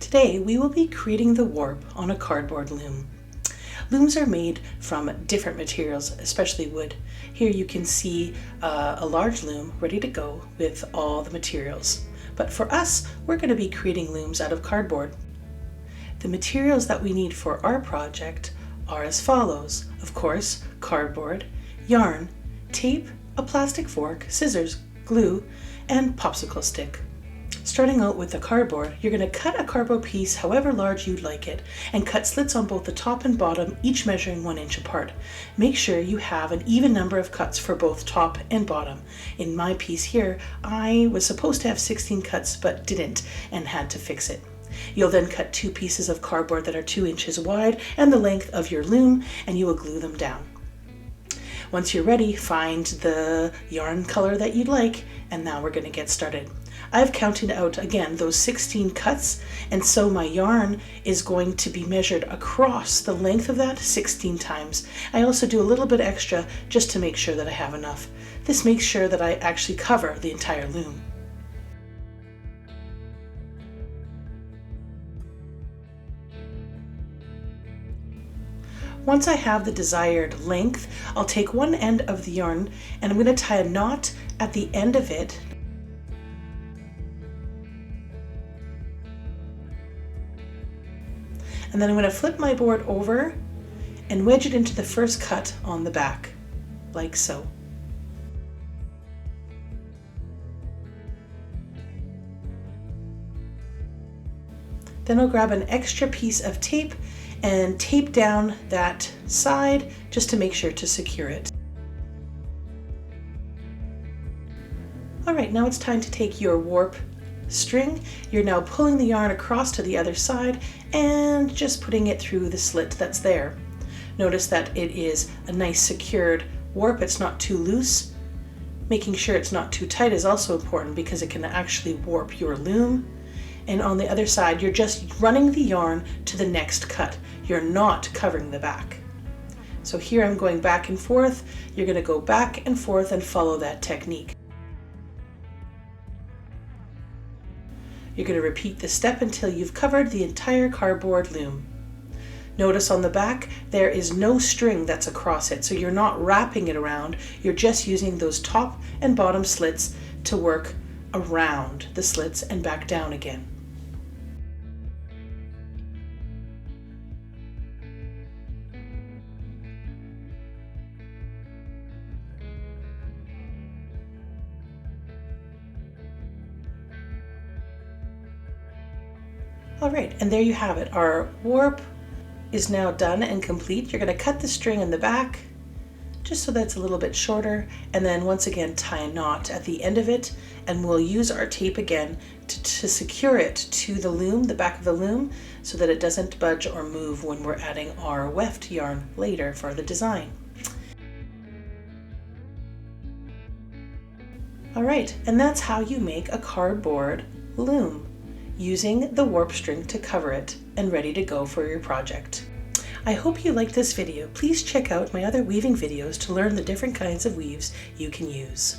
Today we will be creating the warp on a cardboard loom. Looms are made from different materials, especially wood. Here you can see a large loom ready to go with all the materials. But for us, we're going to be creating looms out of cardboard. The materials that we need for our project are as follows. Of course, cardboard, yarn, tape, a plastic fork, scissors, glue, and popsicle stick. Starting out with the cardboard, you're going to cut a cardboard piece however large you'd like it and cut slits on both the top and bottom, each measuring 1 inch apart. Make sure you have an even number of cuts for both top and bottom. In my piece here, I was supposed to have 16 cuts but didn't and had to fix it. You'll then cut 2 pieces of cardboard that are 2 inches wide and the length of your loom, and you will glue them down. Once you're ready, find the yarn color that you'd like, and now we're going to get started. I've counted out again those 16 cuts, and so my yarn is going to be measured across the length of that 16 times. I also do a little bit extra just to make sure that I have enough. This makes sure that I actually cover the entire loom. Once I have the desired length, I'll take one end of the yarn and I'm going to tie a knot at the end of it. And then I'm going to flip my board over and wedge it into the first cut on the back, like so. Then I'll grab an extra piece of tape and tape down that side just to make sure to secure it. All right, now it's time to take your warp string. You're now pulling the yarn across to the other side and just putting it through the slit that's there. Notice that it is a nice secured warp. It's not too loose. Making sure it's not too tight is also important because it can actually warp your loom. And on the other side, you're just running the yarn to the next cut. You're not covering the back. So here I'm going back and forth. You're going to go back and forth and follow that technique. You're going to repeat this step until you've covered the entire cardboard loom. Notice on the back there is no string that's across it, so you're not wrapping it around. You're just using those top and bottom slits to work around the slits and back down again. All right, and there you have it. Our warp is now done and complete. You're going to cut the string in the back just so that it's a little bit shorter, and then once again tie a knot at the end of it, and we'll use our tape again to secure it to the loom, the back of the loom, so that it doesn't budge or move when we're adding our weft yarn later for the design. All right, and that's how you make a cardboard loom, using the warp string to cover it and ready to go for your project. I hope you liked this video. Please check out my other weaving videos to learn the different kinds of weaves you can use.